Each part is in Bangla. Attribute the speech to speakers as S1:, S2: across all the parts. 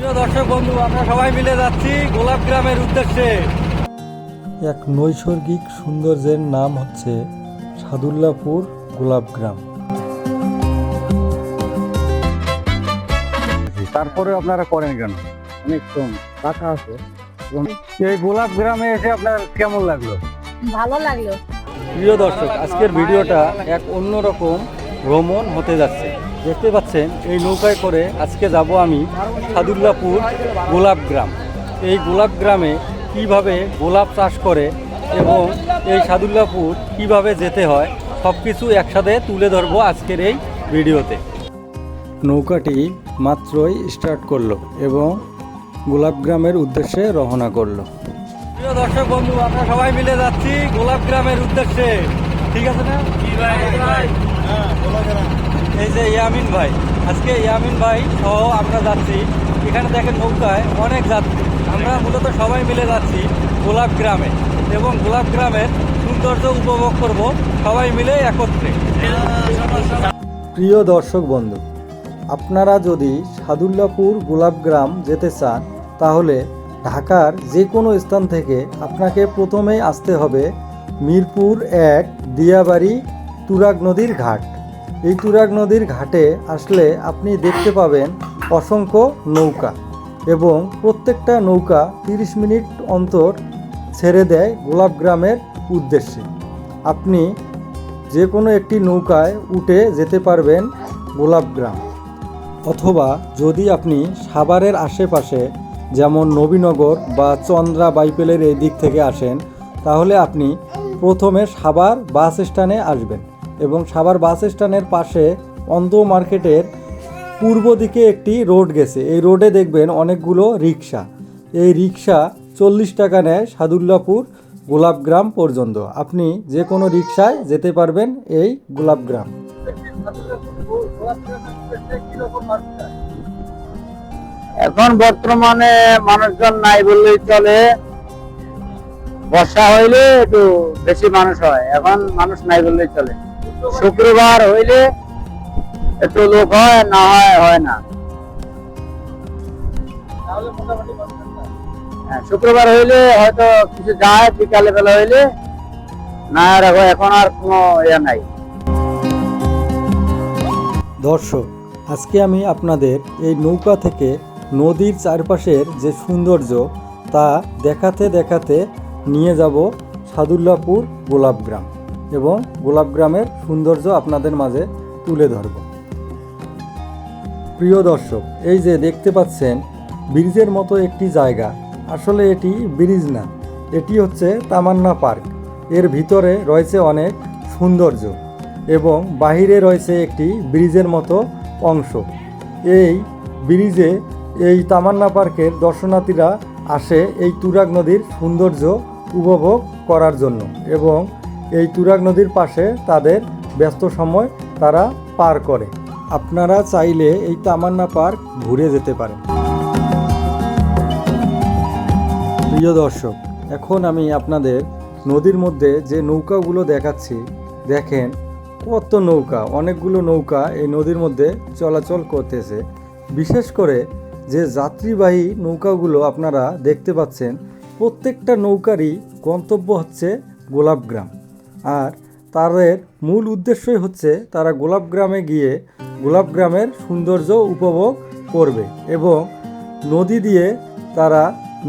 S1: প্রিয় দর্শক বন্ধু, আমরা সবাই মিলে যাচ্ছি গোলাপ গ্রামের উদ্দেশ্যে। এক নৈসর্গিক সৌন্দর্যের নাম হচ্ছে সাদুল্লাপুর গোলাপ গ্রাম। তারপরে আপনারা করেন কেন? অনেক কম টাকা আছে। এই গোলাপ গ্রামে এসে আপনার কেমন লাগলো?
S2: ভালো লাগলো।
S1: প্রিয় দর্শক, আজকের ভিডিওটা এক অন্যরকম ভ্রমণ হতে যাচ্ছে। দেখতে পাচ্ছেন এই নৌকায় করে আজকে যাব আমি সাদুল্লাপুর গোলাপ গ্রাম। এই গোলাপ গ্রামে কিভাবে গোলাপ চাষ করে এবং এই সাদুল্লাপুর কিভাবে যেতে হয় সব কিছু একসাথে তুলে ধরবো আজকের এই ভিডিওতে। নৌকাটি মাত্রই স্টার্ট করলো এবং গোলাপ গ্রামের উদ্দেশ্যে রওনা করলো। প্রিয় দর্শক বন্ধু, আমরা সবাই মিলে যাচ্ছি গোলাপ গ্রামের উদ্দেশ্যে। ঠিক আছে না? এই যে ইয়ামিন ভাই, আজকে ইয়ামিন ভাই সহ আমরা যাচ্ছি। এখানে দেখেন নৌকায় অনেক যাত্রী। আমরা মূলত সবাই মিলে যাচ্ছি গোলাপ গ্রামে এবং গোলাপ গ্রামের সৌন্দর্য উপভোগ করব সবাই মিলে একত্রে। প্রিয় দর্শক বন্ধু, আপনারা যদি সাদুল্লাপুর গোলাপ গ্রাম যেতে চান তাহলে ঢাকার যে কোনো স্থান থেকে আপনাকে প্রথমেই আসতে হবে মিরপুর 1 দিয়াবাড়ি তুরাগ নদীর ঘাট। এই তুরাগ নদীর ঘাটে আসলে আপনি দেখতে পাবেন অসংখ্য নৌকা এবং প্রত্যেকটা নৌকা 30 মিনিট অন্তর ছেড়ে দেয় গোলাপ গ্রামের উদ্দেশ্যে। আপনি যে কোনো একটি নৌকায় উঠে যেতে পারবেন গোলাপ গ্রাম। অথবা যদি আপনি সাভারের আশেপাশে যেমন নবীনগর বা চন্দ্রা বাইপেলের এই দিক থেকে আসেন তাহলে আপনি প্রথমে সাভার বাস স্ট্যান্ডে আসবেন এবং সাভার বাস স্ট্যান্ডের পাশে অন্ধ মার্কেটের পূর্ব দিকে একটি রোড গেছে। এই রোডে দেখবেন অনেকগুলো রিক্সা। এই রিক্সা 40 টাকা নেয় সাদুল্লাপুর গোলাপ গ্রাম পর্যন্ত। আপনি যে কোনো রিক্সায় যেতে পারবেন এই গোলাপ গ্রাম।
S3: এখন বর্তমানে মানুষজন নাই বললেই চলে। বর্ষা হইলে একটু বেশি মানুষ হয়, এখন মানুষ নাই বললেই চলে। শুক্রবার হইলে একটু লোক হয়, না হয় না। শুক্রবার হইলে হয়তো কিছু যায়, বিকালে বেলা হইলে না। এখন আর কোনো ইয়ে নাই।
S1: দর্শক, আজকে আমি আপনাদের এই নৌকা থেকে নদীর চারপাশের যে সৌন্দর্য তা দেখাতে দেখাতে নিয়ে যাব সাদুল্লাপুর গোলাপ গ্রাম এবং গোলাপ গ্রামের সৌন্দর্য আপনাদের মাঝে তুলে ধরব। প্রিয় দর্শক, এই যে দেখতে পাচ্ছেন ব্রিজের মতো একটি জায়গা, আসলে এটি ব্রিজ না, এটি হচ্ছে তামান্না পার্ক। এর ভিতরে রয়েছে অনেক সৌন্দর্য এবং বাহিরে রয়েছে একটি ব্রিজের মতো অংশ। এই ব্রিজে এই তামান্না পার্কের দর্শনার্থীরা আসে এই তুরাগ নদীর সৌন্দর্য উপভোগ করার জন্য এবং এই তুরাগ নদীর পাশে তাদের ব্যস্ত সময় তারা পার করে। আপনারা চাইলে এই তামান্না পার্ক ঘুরে যেতে পারেন। প্রিয় দর্শক, এখন আমি আপনাদের নদীর মধ্যে যে নৌকাগুলো দেখাচ্ছি, দেখেন কত নৌকা, অনেকগুলো নৌকা এই নদীর মধ্যে চলাচল করতেছে। বিশেষ করে যে যাত্রীবাহী নৌকাগুলো আপনারা দেখতে পাচ্ছেন, প্রত্যেকটা নৌকারই গন্তব্য হচ্ছে গোলাপ গ্রাম। আর তাদের মূল উদ্দেশ্যই হচ্ছে তারা গোলাপ গ্রামে গিয়ে গোলাপ গ্রামের সৌন্দর্য উপভোগ করবে এবং নদী দিয়ে তারা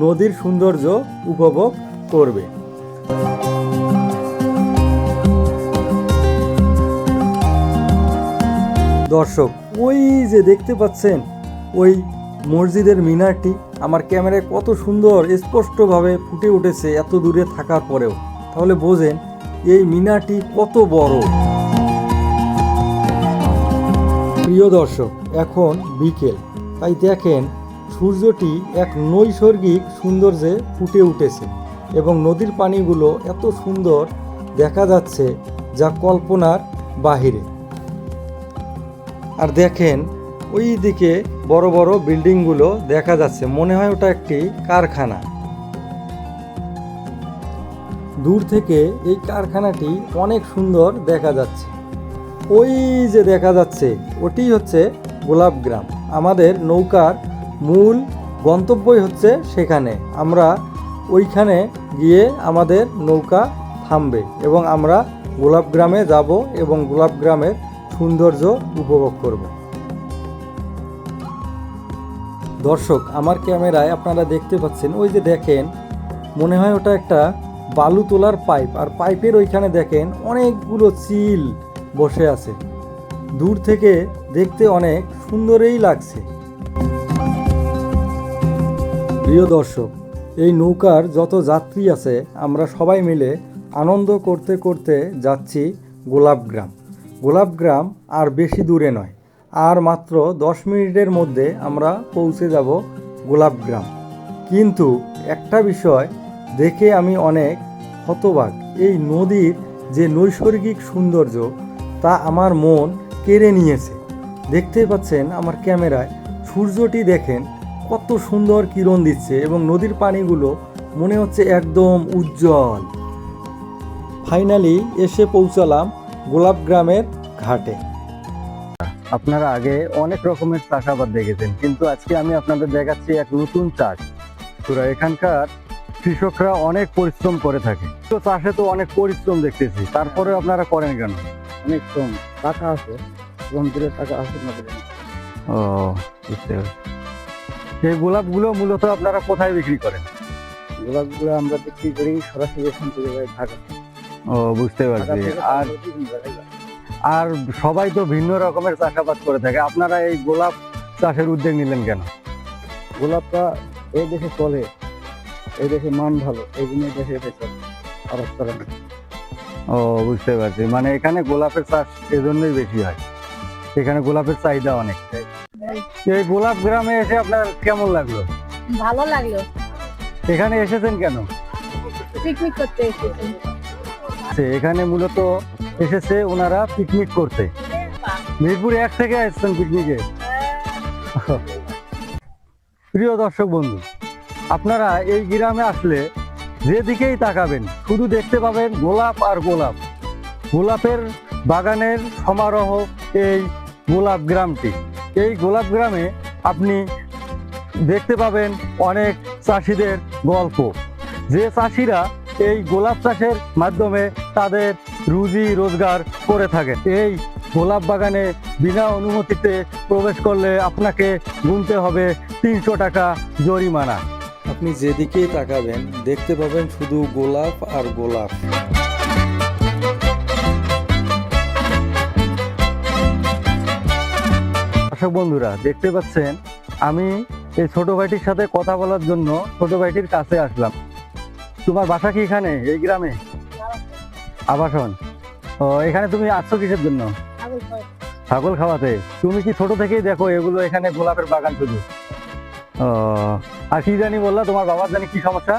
S1: নদীর সৌন্দর্য উপভোগ করবে। দর্শক, ওই যে দেখতে পাচ্ছেন ওই মসজিদের মিনারটি আমার ক্যামেরায় কত সুন্দর স্পষ্টভাবে ফুটে উঠেছে এত দূরে থাকার পরেও। তাহলে বোঝেন এই মিনারটি কত বড়। প্রিয় দর্শক, এখন বিকেল, তাই দেখেন সূর্যটি এক নৈসর্গিক সৌন্দর্যে ফুটে উঠেছে এবং নদীর পানিগুলো এত সুন্দর দেখা যাচ্ছে যা কল্পনার বাহিরে। আর দেখেন ওই দিকে বড় বড় বিল্ডিংগুলো দেখা যাচ্ছে, মনে হয় ওটা একটি কারখানা। দূর থেকে এই কারখানাটি অনেক সুন্দর দেখা যাচ্ছে। ওই যে দেখা যাচ্ছে ওটি হচ্ছে গোলাপ গ্রাম। আমাদের নৌকার মূল গন্তব্যই হচ্ছে সেখানে। আমরা ওইখানে গিয়ে আমাদের নৌকা থামবে এবং আমরা গোলাপগ্রামে যাব এবং গোলাপগ্রামের সৌন্দর্য উপভোগ করব। দর্শক, আমার ক্যামেরায় আপনারা দেখতে পাচ্ছেন, ওই যে দেখেন, মনে হয় ওটা একটা বালু তোলার পাইপ, আর পাইপের ওইখানে দেখেন অনেকগুলো চিল বসে আছে। দূর থেকে দেখতে অনেক সুন্দরই লাগছে। প্রিয় দর্শক, এই নৌকার যত যাত্রী আছে আমরা সবাই মিলে আনন্দ করতে করতে যাচ্ছি গোলাপগ্রাম। গোলাপগ্রাম আর বেশি দূরে নয়, আর মাত্র 10 মিনিটের মধ্যে আমরা পৌঁছে যাব গোলাপগ্রাম। কিন্তু একটা বিষয় দেখে আমি অনেক হতবাক। এই নদীর যে নৈসর্গিক সৌন্দর্য তা আমার মন কেড়ে নিয়েছে। দেখতেই পাচ্ছেন আমার ক্যামেরায়, সূর্যটি দেখেন কত সুন্দর কিরণ দিচ্ছে এবং নদীর পানিগুলো মনে হচ্ছে একদম উজ্জ্বল। ফাইনালি এসে পৌঁছালাম গোলাপগ্রামের ঘাটে।
S2: আপনারা আগে অনেক রকমের চাষাবাদ দেখেছেন, কিন্তু আজকে আমি আপনাদের দেখাচ্ছি এক নতুন চাষ। পুরা এখানকার কৃষকরা অনেক পরিশ্রম করে থাকে। তো চাষে তো অনেক পরিশ্রম দেখতেছি, তারপরে আপনারা করেন কেন?
S3: অনেক কম টাকা আছে, গম্ভীরের টাকা আছে না?
S2: ও, বুঝতে পারছি। সেই গোলাপগুলো মূলত আপনারা কোথায় বিক্রি করেন?
S3: গোলাপগুলো আমরা বিক্রি করি সরাসরি এখান থেকে যাই ঢাকা।
S2: ও, বুঝতে পারছি। আর আর সবাই তো ভিন্ন রকমের চাষাবাদ করে থাকে, আপনারা এই গোলাপ চাষের উদ্যোগ নিলেন কেন?
S3: গোলাপটা এই দেশে চলে, এই দেশে মান ভালো, এই জন্য এই দেশে এটা চলে। আর করে না।
S2: ও, বুঝতে পারছি। মানে এখানে গোলাপের চাষ এজন্যই বেশি হয়, এখানে গোলাপের চাহিদা অনেক। এই গোলাপ গ্রামে এসে আপনার কেমন লাগলো?
S4: ভালো লাগলো।
S2: এখানে এসেছেন কেন?
S4: পিকনিক করতে এসেছি।
S2: এখানে মূলত এসেছে ওনারা পিকনিক করতে। মিরপুর 1 থেকে আসছেন পিকনিকে। প্রিয় দর্শক বন্ধু, আপনারা এই গ্রামে আসলে যেদিকেই তাকাবেন শুধু দেখতে পাবেন গোলাপ আর গোলাপ। গোলাপের বাগানের সমারোহ এই গোলাপ গ্রামটি। এই গোলাপ গ্রামে আপনি দেখতে পাবেন অনেক চাষিদের গল্প, যে চাষিরা এই গোলাপ চাষের মাধ্যমে তাদের রুজি রোজগার করে থাকেন। এই গোলাপ বাগানে বিনা অনুমতিতে প্রবেশ করলে আপনাকে গুনতে হবে 300 টাকা জরিমানা।
S1: আপনি যেদিকেই তাকাবেন দেখতে পাবেন শুধু গোলাপ আর গোলাপ।
S2: দর্শক বন্ধুরা, দেখতে পাচ্ছেন আমি এই ছোট ভাইটির সাথে কথা বলার জন্য ছোট ভাইটির কাছে আসলাম। তোমার বাসা কি এখানে এই গ্রামে? আবাসন। ও, এখানে তুমি আসছো কিসের জন্য? ছাগল খাওয়াতে। তুমি কি ছোট থেকেই দেখো এগুলো এখানে গোলাপের বাগান শুধু? ও, আর কি জানি বললা, তোমার বাবার জানি কি সমস্যা?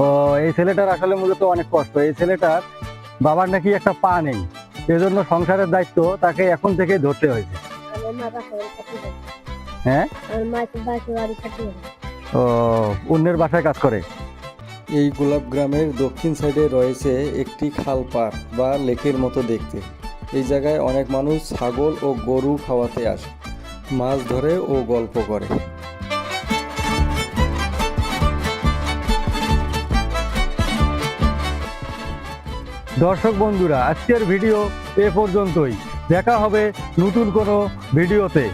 S2: ও, এই ছেলেটার আসলে মূলত অনেক কষ্ট। এই ছেলেটার বাবার নাকি একটা পা নেই, এজন্য সংসারের দায়িত্ব তাকে এখন থেকে ধরতে হয়েছে। হ্যাঁ, ও অন্যের বাসায় কাজ করে।
S1: এই গোলাপ গ্রামের দক্ষিণ সাইডে রয়েছে একটি খাল পাড় বা লেকের মতো দেখতে। এই জায়গায় অনেক মানুষ ছাগল ও গরু খাওয়াতে আসে, মাছ ধরে ও গল্প করে।
S2: দর্শক বন্ধুরা, আজকের ভিডিও এ পর্যন্তই। দেখা হবে নতুন কোনো ভিডিওতে।